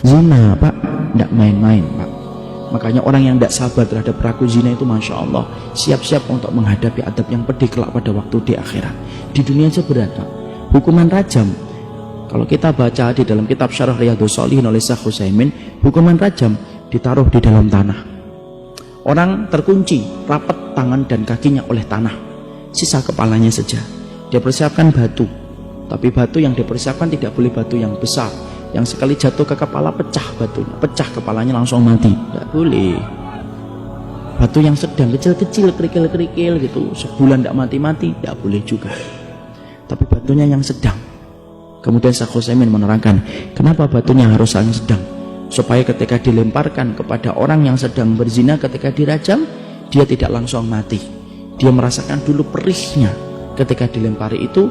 Zina Pak, tidak main-main Pak. Makanya orang yang tidak sabar terhadap pelaku zina itu Masya Allah siap-siap untuk menghadapi adab yang pedih kelak pada waktu di akhirat. Di dunia aja berat Pak. Hukuman rajam, kalau kita baca di dalam kitab Syarah Riyadhus Shalihin oleh Syekh Utsaimin, hukuman rajam ditaruh di dalam tanah. Orang terkunci rapat tangan dan kakinya oleh tanah, sisa kepalanya saja. Dia persiapkan batu, tapi batu yang dipersiapkan tidak boleh batu yang besar, yang sekali jatuh ke kepala pecah batunya, pecah kepalanya langsung mati, tidak boleh. Batu yang sedang kecil-kecil, kerikil-kerikil gitu, sebulan tidak mati-mati, tidak boleh juga. Tapi batunya yang sedang. Kemudian Syekh Utsaimin menerangkan kenapa batunya harus yang sedang, supaya ketika dilemparkan kepada orang yang sedang berzina, ketika dirajam dia tidak langsung mati, dia merasakan dulu perihnya ketika dilempari itu,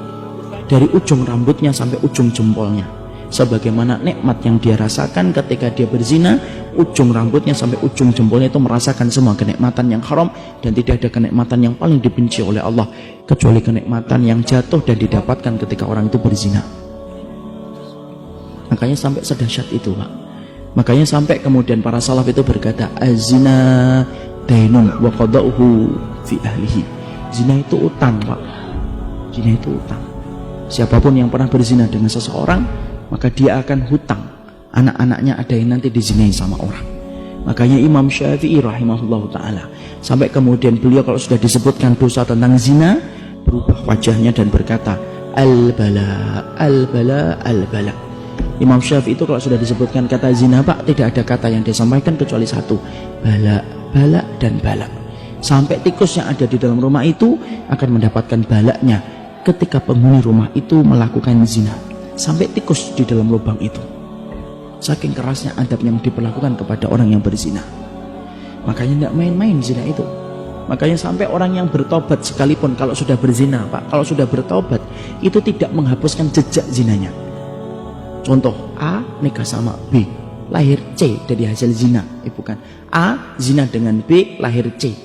dari ujung rambutnya sampai ujung jempolnya, sebagaimana nikmat yang dia rasakan ketika dia berzina, ujung rambutnya sampai ujung jempolnya itu merasakan semua kenikmatan yang haram, dan tidak ada kenikmatan yang paling dibenci oleh Allah kecuali kenikmatan yang jatuh dan didapatkan ketika orang itu berzina. Makanya sampai sedahsyat itu Pak. Makanya sampai kemudian para salaf itu berkata, az-zina dainun wa qada'uhu fi ahlihi. Zina itu utang Pak. Zina itu utang. Siapapun yang pernah berzina dengan seseorang, maka dia akan hutang. Anak-anaknya ada yang nanti dizinai sama orang. Makanya Imam Syafi'i rahimahullahu ta'ala, sampai kemudian beliau kalau sudah disebutkan dosa tentang zina, berubah wajahnya dan berkata, al-bala, al-bala, al-bala. Imam Syafi'i itu kalau sudah disebutkan kata zina Pak, tidak ada kata yang disampaikan kecuali satu, bala, bala, dan bala. Sampai tikus yang ada di dalam rumah itu akan mendapatkan balanya ketika penghuni rumah itu melakukan zina. Sampai tikus di dalam lubang itu, saking kerasnya adab yang diperlakukan kepada orang yang berzina. Makanya tidak main-main zina itu. Makanya sampai orang yang bertobat sekalipun kalau sudah berzina Pak, kalau sudah bertobat itu tidak menghapuskan jejak zinanya. Contoh, A nikah sama B, lahir C dari hasil zina. Bukan, A zina dengan B, lahir C.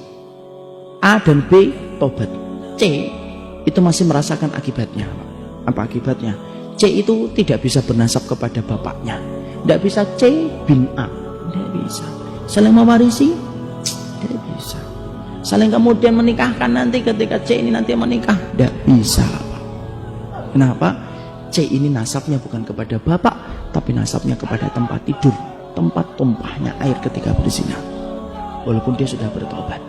A dan B tobat, C itu masih merasakan akibatnya. Apa akibatnya? C itu tidak bisa bernasab kepada bapaknya, tidak bisa C bin A, tidak bisa. Saling mewarisi, tidak bisa. Saling kemudian menikahkan nanti ketika C ini nanti menikah, tidak bisa. Kenapa? C ini nasabnya bukan kepada bapak, tapi nasabnya kepada tempat tidur, tempat tumpahnya air ketika berzina, walaupun dia sudah bertobat.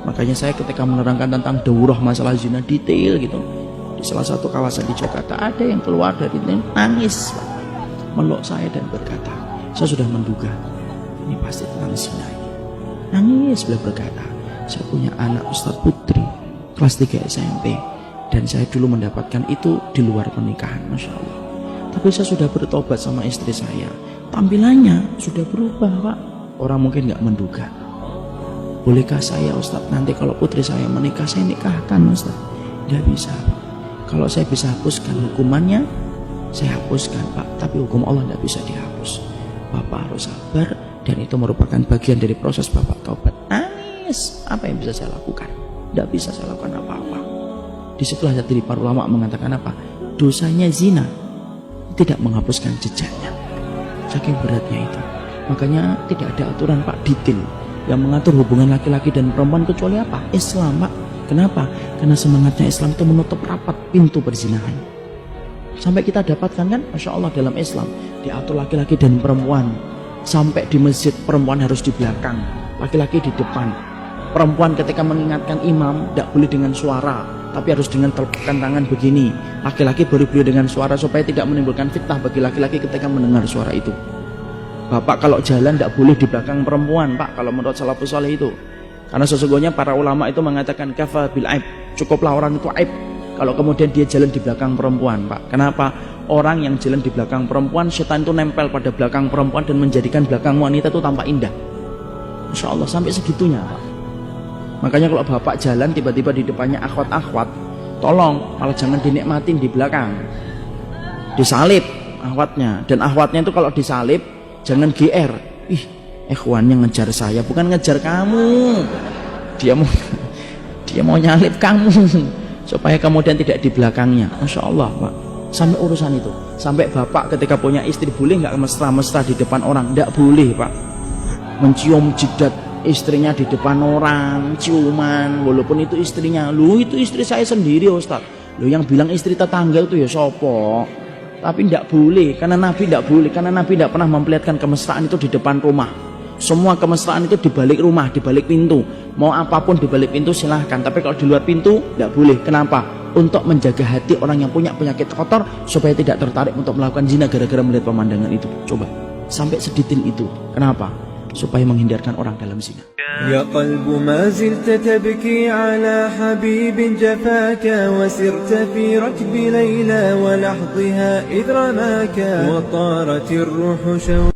Makanya saya ketika menerangkan tentang daurah masalah zina detail gitu, di salah satu kawasan di Jakarta ada yang keluar dari ini nangis, meluk saya dan berkata, saya sudah menduga ini pasti tentang zina ini. Nangis, beliau berkata, saya punya anak Ustaz Putri kelas 3 SMP, dan saya dulu mendapatkan itu di luar pernikahan, Masya Allah. Tapi saya sudah bertobat sama istri saya, tampilannya sudah berubah Pak. Orang mungkin nggak menduga. Bolehkah saya Ustaz nanti kalau putri saya menikah, saya nikahkan Ustaz? Tidak bisa Pak. Kalau saya bisa hapuskan hukumannya, saya hapuskan Pak, tapi hukum Allah tidak bisa dihapus. Bapak harus sabar, dan itu merupakan bagian dari proses Bapak taubat. Nangis, apa yang bisa saya lakukan? Tidak bisa saya lakukan apa-apa. Disitulah dari para ulama mengatakan apa? Dosanya zina tidak menghapuskan jejaknya, saking beratnya itu. Makanya tidak ada aturan Pak detail yang mengatur hubungan laki-laki dan perempuan kecuali apa? Islam Pak. Kenapa? Karena semangatnya Islam itu menutup rapat pintu perzinahan. Sampai kita dapatkan kan, Masya Allah dalam Islam diatur laki-laki dan perempuan. Sampai di masjid perempuan harus di belakang, laki-laki di depan. Perempuan ketika mengingatkan imam tidak boleh dengan suara, tapi harus dengan telapak tangan begini. Laki-laki baru boleh dengan suara supaya tidak menimbulkan fitnah bagi laki-laki ketika mendengar suara itu. Bapak kalau jalan tidak boleh di belakang perempuan Pak, kalau menurut salafus saleh itu. Karena sesungguhnya para ulama itu mengatakan kafa bil aib, cukuplah orang itu aib kalau kemudian dia jalan di belakang perempuan Pak. Kenapa? Orang yang jalan di belakang perempuan, setan itu nempel pada belakang perempuan dan menjadikan belakang wanita itu tampak indah. Masya Allah, sampai segitunya Pak. Makanya kalau bapak jalan tiba-tiba di depannya akhwat-akhwat, tolong malah jangan dinikmatin di belakang, disalib akhwatnya. Dan akhwatnya itu kalau disalib jangan GR, ih ikhwannya ngejar saya, bukan ngejar kamu, dia mau nyalip kamu supaya kemudian tidak di belakangnya. Masya Allah Pak. Sampai urusan itu, sampai bapak ketika punya istri boleh nggak mesra-mesra di depan orang? Nggak boleh pak. Mencium jidat istrinya di depan orang, ciuman, walaupun itu istrinya. Lu itu istri saya sendiri Ustaz. Lu yang bilang istri tetangga itu ya sopo. Tapi nggak boleh, karena Nabi nggak boleh, karena Nabi nggak pernah memperlihatkan kemesraan itu di depan rumah. Semua kemesraan itu di balik rumah, di balik pintu. Mau apapun di balik pintu silahkan, tapi kalau di luar pintu nggak boleh. Kenapa? Untuk menjaga hati orang yang punya penyakit kotor supaya tidak tertarik untuk melakukan zina gara-gara melihat pemandangan itu. Coba sampai sedetail itu. Kenapa? Supaya menghindarkan orang dalam zina. يا قلب ما زلت تبكي على حبيب جفاك وسرت في ركب ليلى ولحظها إذ رماك وطارت الروح